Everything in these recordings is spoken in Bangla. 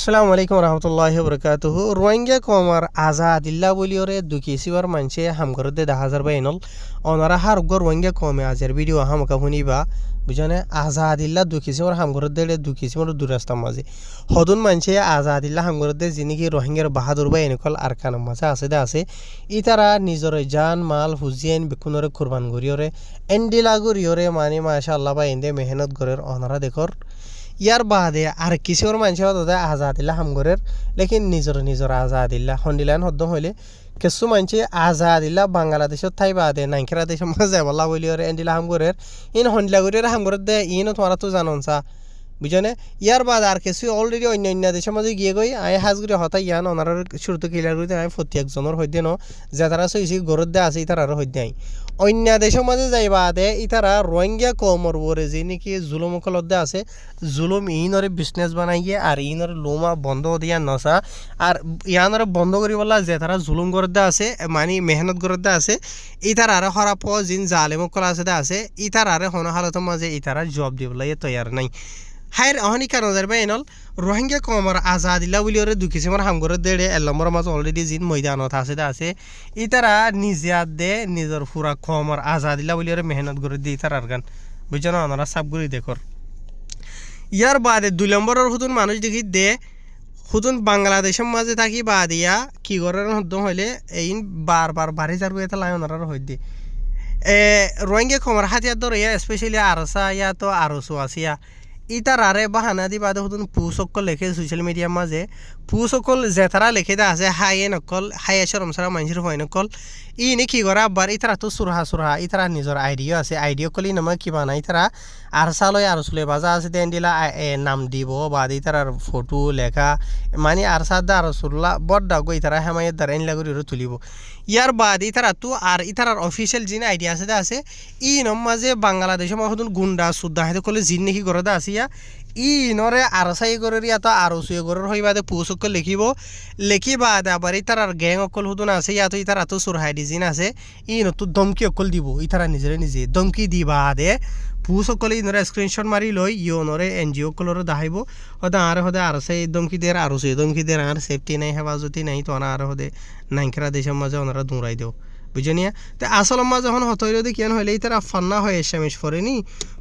আসসালামু আলাইকুম রহমতুল্লাহি বরকাতুহু রোহিঙ্গা কমার আজাদিল্লা বলিওরে দুকিসিবার মানছে হামগরদে 10,000 বাইনল অনারা হারগর রোহিঙ্গা কমে আজের ভিডিও হামকা শুনিবা বুঝনে আজাদিল্লা দুকিসিবার হামগরদে দুকিসিবার দুরাস্তা মাঝে হদুন মানছে আজাদিল্লা হামগরদে যিনিকি রোহিঙ্গার বাহাদুর বা এনেকল আরকান মাঝে আছে ইতারা নিজর জান মাল হুজিয়ান বেকুনরে কুরবান গরিয়রে এন্ডিলা গরিয়রে মানে মাশাআল্লাহ বা এন্দে মেহনত গরের অনারা দেখর ইয়ার বাদে আর কিছুর মানুষ হতে আজাদিল্লা হামগরের লেকিন নিজর আজাদিল্লা হন্ডিলান হদ্দ হইলে কিছু মানুষ আজাদিল্লা বাংলাদেশত থাই বাদে নাইকেরা দেশের মাঝে বলা বলি ওর এন্ডিলা হামগরের ইন হন্ডিলা গরিয়র হামগরের দে ইনও তোমারা তো জাননসা বুঝনে ইয়ার বাদ আর কিছু অলরেডি অন্য দেশের মাঝে গিয়ে গই আই হাজগুড়ি হতাই ইয়ান ওনার শুরুতে ক্লিয়ার করে আমি প্রতি একজনের হইতে ন যে তারা সইছি গরুর দে আছে ইতার আরও হইতে আই অন্য দেশের মাঝে যাইবা দে ইতারা রোহিঙ্গা কমর বরে যে নাকি জুলুমকলত দে আছে জুলুম ইনরে বিজনেস বানাইয়ে আর ইনরে লোমা বন্ধ দিয়া নসা আর ইয়ানরে বন্ধ করি বলা যে তারা জুলুম গরদ দে আছে মানে মেহনত গরদ দে আছে ইতার আরে হরাপ জিন জালেমকল আছে দে আছে ইতার আরে হন হালতের মাঝে ইতারা জব দিবলা তৈয়ার নাই হাইর অহনি কারণ যাবে এনল রোহিঙ্গা কমর আজাদিল্লা বলি ওরে দুকিসিমার হামগর দেড়ে এলমর মাঝ অলরেডি জিন ময়দানত আছে ইতারা নিজে দে নিজের পুরা কমর আজাদিল্লা বলি ওরে মেহনত করে দিয়ে ইতার আর গান বুঝছো না ওনারা সাবগুলি দেখর ইয়ার বাদে 2 নম্বরের হুতুন মানুষ দেখি দে হুতুন বাংলাদেশের মাঝে থাকি বাদিয়া কি করার হদ্দ হইলে এই বারবার বাড়ি যার এটা লাই ওনারা হই দিয়ে রোহিঙ্গা কমর হাতিয়ার ধরে স্পেশালি আরসা ইয়া তো আরসো আসিয়া ইতার আরে বাহানা দি বাদে হতুন পুসকল লেখে সোশ্যাল মিডিয়ার মাঝে পুসকল জেতারা লেখে দা আছে হাইয়ে নকল হাইয়ে সরমসারা মানুষের হয় নকল ইনি কি করে আবার ইতারা তো সুরহা ইতারা নিজের আইডিয়া আছে আইডিয়া কলি নামা কি বানাই ইতারা আরসালয় আরসুলে বাজা আছে দেন দিলা নাম দিব বাদ ইতারার ফটো লেখা মানে আরসাদ দা আরসুল্লাহ বড় গো ইতারা হেমায়ের দ্বারা এনলা করে তুলিব ইয়ার বাদ ইতারা তো আর ইতারার অফিসিয়াল যিনি আইডিয়া আছে ই নম মাঝে বাংলাদেশের মতন গুন্ডা সুদ্দা হাতে কলে জিন নাকি করে দা আসিয়া ই নরে আরসাই গরের ইয়াতো আরসুয়ে গরের হই বাদে পুসকল লিখিবা আবার ইতারার গ্যাং অকল হুতুন আছে ইয়াতো ইতারা তো সুরহাই ডিজিন আছে ই নতো ধমকি অকল দিব ইতারা নিজে ধমকি দিবা দে পুসকলে ইনরে স্ক্রিনশট মারি লই ইয়নরে এনজিও কলর দাহাইব হদে আরসাই ধমকি দের আরসুয়ে ধমকি দের আর সেফটি নাই হেফাজতি নাই তো আর হদে নাইকেরা দেশের মাঝে ওনারা দৌড়াই দেও বুঝনিয়া তো আসল মাঝে যখন হতইল কেন হইলে ইতারা ফান্না হয়ে এসামিশ ফরেনি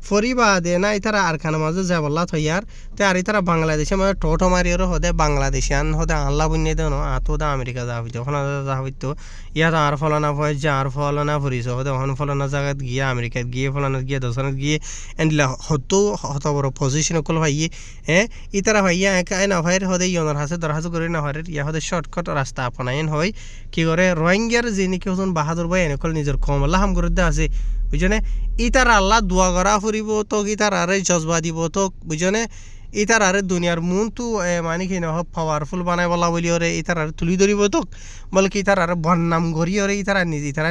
ফরিবা দে না ইতারা আরখানা মাঝে যাবল্লা থইয়ার তো আর ইতারা বাংলাদেশে মানে টোটো মারিয়ারও হদে বাংলাদেশিয়ান হদে আল্লাহ বুনিয়ে দেন আতো দা আমেরিকা যা হইতো ওখানে যা হইতো ইয়াত আর ফলানা ভয় যে আর ফলানা ফুরিস হদে ওখানে ফলানা জায়গাত গিয়ে আমেরিকাত গিয়ে ফলানাত গিয়ে দোকানত গিয়ে এন্ডিলা হত বড় পজিশন অকল ভাইয়ে ইতারা ভাইয়া একা না ভাইয়ের হদে ইয়নার হাসে দরহাজ করে না হয় ইয়া হদে শর্টকাট রাস্তা আপনায়ন হয় কি করে রোহিঙ্গার যিনি কেউ বাহাদুর ভাই এনেকল নিজের কমলা হাম করে আছে বুঝনে ইতার আল্লাহ দোয়া করা ফুরিব তো ইতার আরে জজবা দিব তো বুঝনে ইতার আরে দুনিয়ার মন তো মানে কি না পাওয়ারফুল বানাই বলা বলি ওরে ইতার আর তুলি ধরিব তো বলে কি ইতার আর বন্নাম গড়ি ওরে ইতারা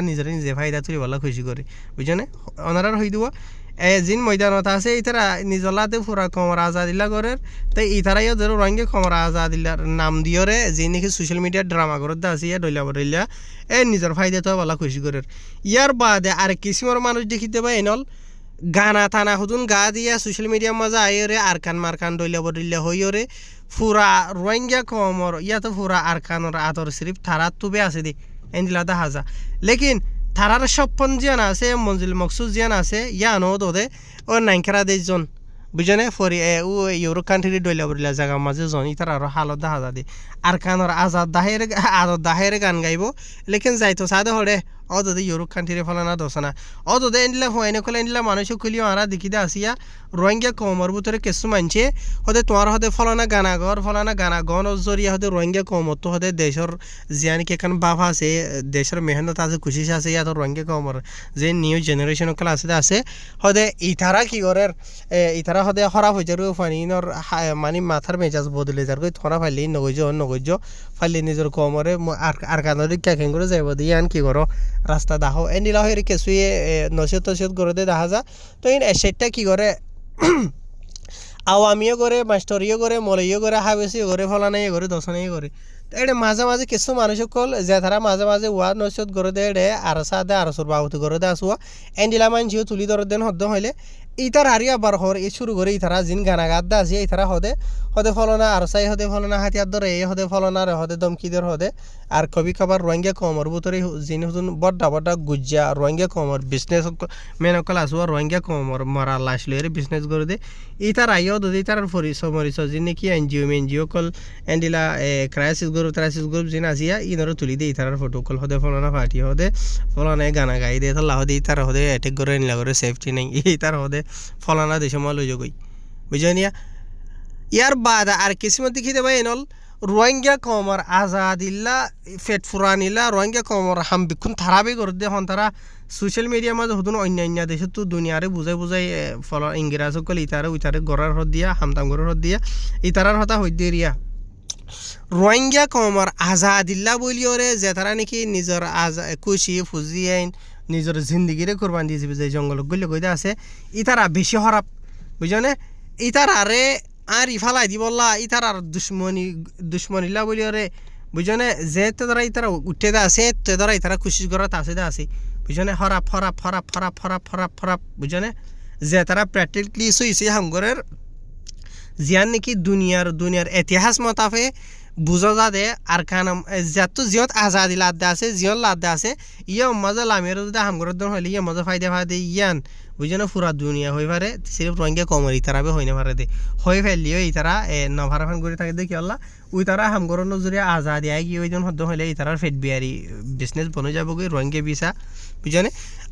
নিজে ফায়দা তুলি বলা খুশি করে বুঝনে ওনারা হই দিব জিন ময়দানত আছে ইতারা নিজলাতে পুরা কমর আজাদিল্লা করের তাই ইতারাইও ধরো রঙে কমর আজাদিল্লার নাম দিয়রে যে নাকি সোশ্যাল মিডিয়ার ড্রামা করতে আছে ইয়া ডইলা বড়ইলা নিজের ফায়দা তো বলা খুশি করের ইয়ার বাদে আর কিসিমর মানুষ দেখিতে পাই এনল গানা থানা হুদুন গা দিয়া সোশ্যাল মিডিয়ার মাঝে আইরে আরকান মারকান ডইলা বড়ইলা হইরে পুরা রোহিঙ্গা কমর ইয়া তো পুরা আরকানর আদর শরীফ থারা তুবে আছে দি এন্দিলা দেখা যা লেকিন থারার সপন জিয়ান আছে মঞ্জিল মকসুদ জিয়ান আছে ইয়ানো দোদে ও নাইকেরা দেশজন বুঝনে ফরি ও ইউরোপ কান্ট্রি ডইলা বড়িলা জায়গা মাঝে জন ইতার আরো হালত দেখা যা দি আর কানর আজাদ দাহের গান গাইব লেকিন যাইতো সাদে হরে অদে ইউরোপ কান্ট্রি ফলানা দোসনা অদে এন্ডিলা হয়নে কলে এন্ডিলা মানুষ খুলিও আরা দেখি দে আসিয়া রোহিঙ্গা কমর ভিতরে কিছু মানছে হদে তোমার হদে ফলানা গানা গন জরিয়া হদে রোহিঙ্গা কমর তো হদে দেশের জিয়ানি কেখান বাপ আছে দেশের মেহনত আছে কুশিস আছে ইয়াত রোহিঙ্গা কমর যে নিউ জেনারেশন কল আছে হদে ইতারা কি করে ইতারা হদে খারাপ হয়ে যার ফানিনর মানে মাথার মেজাজ বদলে যার গই থরা ফাইলি নগজ ফাইলি নিজের কমরে আর কানরি কেখান করে যাইব দিয়ে আন কি করো রাস্তা দাহো এন্ডিলা হয়ে কিছুয়ে নসিয়ত করে দে দেখা যা তো এই সেটটা কি করে আওয়ামিও করে মাস্টরিও করে মলইও করে হাবেসিও করে ফলানাই করে দশনাই করে তো এটা মাঝে কিছু মানুষ কল যে তারা মাঝে ওয়ার নসিয়ত করে দে এডে আর সাদে আর সর বাবুতে করে দে আসুয়া এন্ডিলা মানছিও তুলি ধরে দেন হদ্দ হইলে ইতার হারিয়া বার হর এই শুরু করে ইতারা জিন গানা গাদ্দা আছে ইতারা হদে হদে ফলনা আর সাই হদে ফলনা হাতিয়ার ধরে এই হদে ফলনা রে হদে দমকিদের হদে আর কবি খাবার রোহিঙ্গা কমর ভিতরে জিন হুজুন বড্ডা বড্ডা গুজ্জা রোহিঙ্গা কমর বিজনেস মেনকল আসুয়া রোহিঙ্গা কমর মারা লাশ লইরে বিজনেস করে দে ইতার আইও দে ইতার পরিচয় মরিচয় জিন নাকি এনজিও কল এন্ডিলা ক্রাইসিস গ্রুপ জিন আসিয়া ইনর তুলি দে ইতার ফটো কল হদে ফলনা পার্টি হদে ফলনা গানা গাই দে তাল্লা হদে ইতার হদে অ্যাটাক করে নিলা করে সেফটি নাই ইতার হদে ফলানা দেশে মাল লই গই বুঝানিয়া ইয়ার বাদ আর কিসমত দেখি দেবা এনল রোহিঙ্গা কমর আজাদিল্লা ফেট ফুরানিলা রোহিঙ্গা কমর হাম বিক্ষুন থারাবে করে দে হন তারা সোশ্যাল মিডিয়ার মাঝে হতুন অন্যান্য দেশে তো দুনিয়ারে বুঝাই ফল ইংরেজ সকল ইতারে গড়ার হদ দিয়া হামতাম গড়ার হদ দিয়া ইতারার হতা হই দিয়া রোহিঙ্গা কমর আজাদিল্লা বলিওরে যে তারা নাকি নিজের খুশি ফুজি আইন নিজের জিন্দগিরে কোরবান দিয়ে যাবে যে জঙ্গল গলে গইতে আছে ইতারা বেশি হরাপ বুঝনে ইতার আরে আর ইফালাই দিবল্লা ইতার আর দুশ্মনিলা বলিওরে বুঝনে যে দ্বারা ইতারা উঠে দা আছে তে দ্বারা ইতারা খুশি করাত আছে দা আছে বুঝনে হরাপ বুঝনে যে তারা প্র্যাকটিক্যালি সইছে হামগরের জিয়ান নাকি দুনিয়ার ইতিহাস মতাফে বুঝা যা দে আর কানাম যত জিয়ত আজাদি লাদ্দা আছে জিয়ন লাদ্দা আছে ইয়া মজা লামের যদি হামগরের দন হইলে ইয়া মজা ফায়দা ইয়ান বুঝনে পুরা দুনিয়া হই পারে সিরিফ রোহিঙ্গা কমর ইতারাবে হই না পারে দে হই ফেললিও ইতারা নভারাফান করে থাকে দেখি আল্লাহ ওই তারা হামগরের নজরে আজাদি আই গিয়ে ওইজন হদ্দ হইলে ইতারার ফেট বিয়ারি বিজনেস বনে যাব গই রোহিঙ্গা ভিসা বুঝনে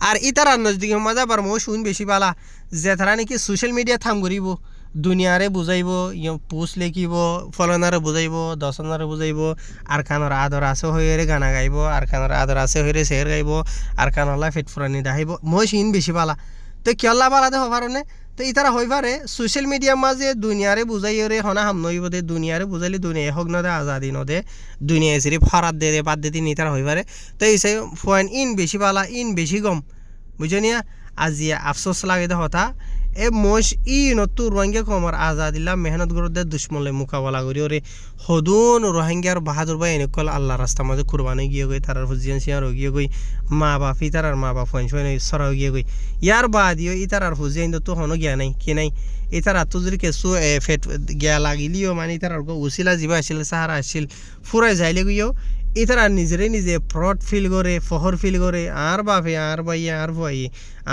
আর ইতারার নজদিকে মজা বার মো শুন বেশি বালা যে তারা নাকি সোশ্যাল মিডিয়া থাম করিব দুনিয়ারে বুঝাইব পোস্ট লিখিব ফলনারে বুঝাইব দশনারে বুঝাইব আর কানর আদর আছে হইরে গানা গাইব আর কানর আদর আছে হইরে শের গাইব আর কানলা ফেট ফুরানি দাহিব মই সিন বেশি বালা তো কিয়ল্লা বালা দে হবারনে তো ইতারা হই পারে সোশ্যাল মিডিয়ার মাঝে দুনিয়ারে বুঝাইরে হনা হাম নইব দে দুনিয়ারে বুঝাইলে দুনিয়া হোক না দে আজাদি ন দে দুনিয়া সিরি ফরাত দে বাদ দে তিনি ইতারা হই পারে তো এই পয়েন্ট ইন বেশি বালা ইন বেশি গম বুঝনিয়া আজিয়া আফসোস লাগে দে হতা এ মোশ নতু রোহিঙ্গা কমর আজাদিল্লা মেহনত করতে দুশ্মনলে মোকাবেলা করি ওরে হদুন রোহিঙ্গার বাহাদুর ভাই এনেকল আল্লাহ রাস্তা মাঝে কুরবানি গিয়ে গই তার ফুজিয়ান সিয়ার গিয়ে গই মা বাপ ইতার মা বাপ ফোন সরাও গিয়ে গই ইয়ার বাদিও ইতার আর ফুজিয়ান তো হনো গিয়া নাই কি নাই ইতার তো যদি কেসু ফেট গিয়া লাগিলিও মানে ইতার উচিলা যিবা আসছিল সাহারা আসছিল ফুরাই যাইলে গিয়েও ইতারা নিজে প্রড ফিল করে ফহর ফিল করে আর বাপে আর ভাইয়া আর ভাই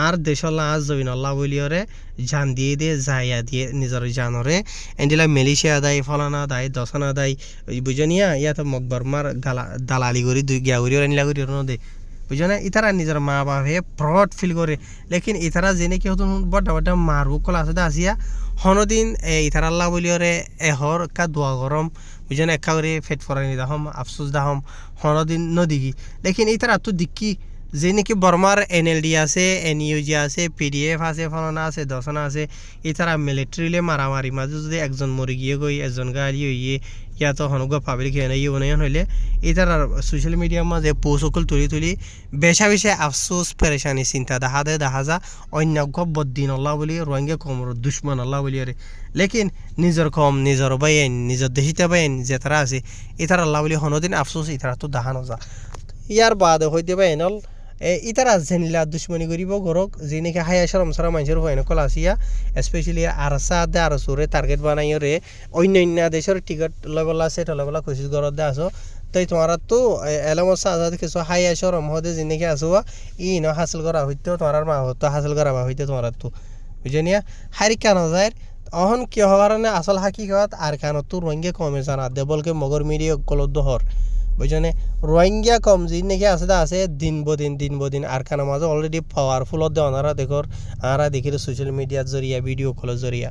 আর দেশল্লা আজ জবিন আল্লাহ বলিওরে জান দিয়ে যাইয়া দিয়ে নিজের জানরে এন্ডিলা মেলিশিয়া দায় ফলানা দায় দশনা দায় বুঝনিয়া ইয়াত মকবরমার দালালি করি দুই গিয়া করি এনিলা করি দে বুঝনে ইতারা নিজের মা বাপে প্রড ফিল করে লেকিন ইতারা জেনে কি হতো বড় মারবো কল আছে আসিয়া হনদিন ইতারা আল্লাহ বলিওরে এহর কা দোয়া গরম বুঝনে একা করে ফেট ফরানি দাহম আফসোস দাহম হনদিন নদিগি লেকিন ইতারা তো দিকি যে নাকি বর্মার NLD আছে NUG আছে PDF আছে ফলনা আছে দশনা আছে ইতারা মিলিটারিলে মারামারি মাঝে যদি একজন মরে গিয়ে গই একজন গাড়ি হইয়ে ইয়া তো হনগা পাবলিক ইউনিয়ন হইলে ইতারা সোশ্যাল মিডিয়ার মাঝে পোস্টকল তুলি বেশা আফসোস পেরেশানি চিন্তা দেখা যা অন্য বদ্দিন আল্লাহ বলি রোহিঙ্গা কমর দুশ্মন আল্লাহ বলি আরে লেকিন নিজের কম নিজের বাইন নিজের দেশিতা বাইন যে তারা আছে ইতারা আল্লাহ বলি হনদিন আফসোস ইতারা তো দেখানো যা ইয়ার বাদ হইতে বাইনল ইতারা জেনিলা দুশ্মনী করিব গরক যে নাকি হায়া সরম সারা মানুষের হয় নকল আসিয়া স্পেশালি আরসা দে আর সুরে টার্গেট বানাই রে অন্য দেশের টিকিট লেভেলা সেট লেভেলা কোশিশ করত দে আসো তাই তোমার তো এলামসা আজাদ কিছু হায়া সরম হদে যে নাকি আসো ন হাসিল করা হইতে তোমার মা হতো হাসিল করা হইতে তোমার তো বুঝনিয়া হারি কেন যায় অহন কি হওয়ার আসল হাকিকত আর কেন তো রোহিঙ্গা কমে জানা দেবলকে মগর মিডিয়া গলদ হর বুঝনে রোহিঙ্গা কম যে নাকি আছে দিন বদিন আর কারণ মাঝে অলরেডি পাওয়ারফুল হতে ওনারা আরা দেখি সোশ্যাল মিডিয়ার জরিয়া ভিডিও কলের জরিয়া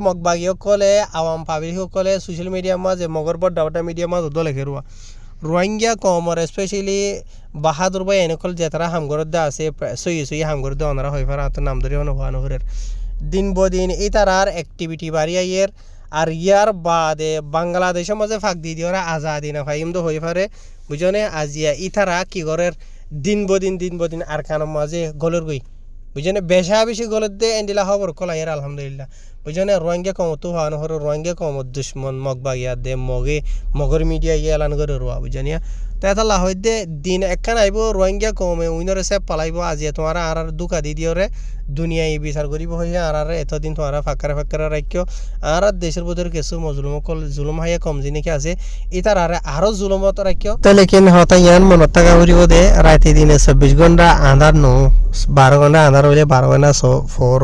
মগবাগী সকলে আওয়াম পাবলিক সকলে সোশ্যাল মিডিয়ার মাঝে মগর বড় মিডিয়ার মাঝে দলে খেরুয়া রোহিঙ্গা কমর স্পেশালি বাহাদুর ভাই এনেকল যে তারা হামগরের দে আছে সই হামগরের দে ওনারা হয়ে পারে নাম ধরে অনুভূর দিন বদিন এই তারার অ্যাক্টিভিটি বাড়িয়ে আর ইয়ার বাদে বাংলাদেশের মাঝে ফাঁক দিয়ে দিয়ে ওরা আজাদি না ফাইম তো হয়ে পারে বুঝনে আজিয়া ইতারা কি করের দিন বদিন আর কানের মাঝে গলের গই বুঝনে বেশি গলের দে এন্ডিলা খবর কলাইয়ের আলহামদুলিল্লাহ বুঝনে রোহিঙ্গা কমতো হওয়ানো হর রোহিঙ্গা কমত দুশ্মন মগবাগিয়া দে মগর মিডিয়া ইয়ে এলান করে রোয়া বুঝনিয়া তেতা লা হইদে দিন একখান আইব রোহিঙ্গা কমে উইনরে সে পালাইব আজিয়া তোমার আর দুকা দি দিওরে দুনিয়ায় বিচার করিব হইয়া আর এতদিন তোমার ফাঁকারে রাখিও আর দেশের ভিতরে কিছু মজলুম কল জুলুম হাইয়া কম জিনিস আছে ইতার আরো জুলুমত রাখিও তো লেকিন হতা ইয়ান মনত থাকা করিব দে রাতে দিনে 24 ঘন্টা আন্ধার নো 12 ঘন্টা আন্ধার হইলে 12 ঘন্টা ফোর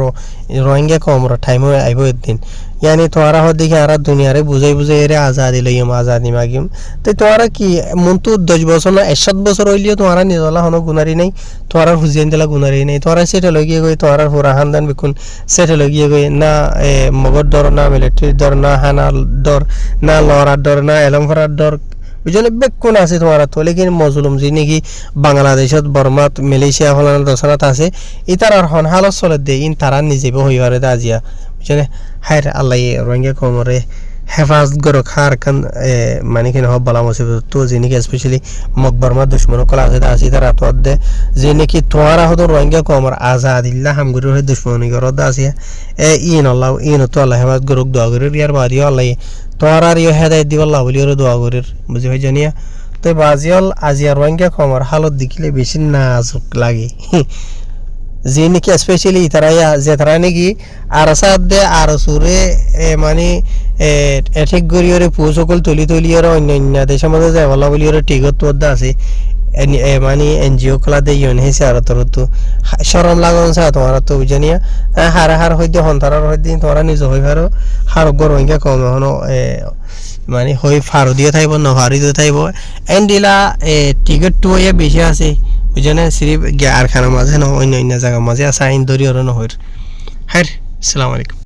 রোহিঙ্গা কমর টাইম আইব একদিন यानी तुम्हारा हो देखिए आरा दुनिया रे बुझे रे आजादी लइम आजादी मागिम तो तुम्हारा की मन तो 10 বছর না 7 বছর হইলিও তোমারা নিজলা হনো গুনারি নাই তোমারা হুজিয়ান দিলা গুনারি নাই তোমারা সেটা লগিয়ে গই তোমারা পুরা হানদান বিকুন সেটা লগিয়ে গই না মগর দর না মিলিটারি দর না হানাল দর না লরার দর না এলমফরার দর বুঝলে বেকুন আছে তোমারা তো লেকিন মজলুম জি নাকি বাংলাদেশত বর্মাত মালয়েশিয়া হলান দসরাত আছে ইতার আর হন হালত চলে দে ইন তারা নিজেবে হইবারে আজিয়া বুঝলে হায় আল্লাহ রোহিঙ্গা কমরে হেফাজত গরো খার কান মানে কিনা হব বালা মুসিবত তো যিনি স্পেশালি মকবরমা দুশ্মন কলা আছে তারা তো দে যে নাকি তোমারা হতো রোহিঙ্গা কমর আজাদিল্লাহ হামগুরুর দুশ্মনী গরদ আছে ইন আল্লাহ ইন তো আল্লাহ হেফাজত গরক দোয়া করে ইয়ার বাদিও আল্লাহ তোমার আর ইয়ে হেদায়ত দিব আল্লাহ বলি ওর দোয়া করির বুঝি হয় জানিয়া তো বাজিয়াল আজিয়া রোহিঙ্গা কমর হালত দেখিলে বেশি নাজুক লাগে যে নাকি স্পেশালি তারা যে তারা নাকি আর সাদে আর সুরে মানে এঠিক গরিয়রে পুসকল তলিয়র অন্যান্য দেশের মধ্যে যায় বলা বলি ওরা টিকত আছে মানে এনজিও খোলা দিয়ে ইউন হেসে আর তোর তো সরম লাগান চা তোমার তো বুঝানিয়া হার হইতে হন্তারার হইতে তোমরা নিজ হই পারো হার গর হইয়া কম হনো মানে হই ফারো দিয়ে থাকবো নহারি দিয়ে থাকবো এন্ডিলা টিকিট টু বেশি আছে বুঝনে সিরিফ কারখানার মাঝে না অন্য জায়গার মাঝে আছে আইন দরি ওর নহর হ্যাঁ আসসালামু আলাইকুম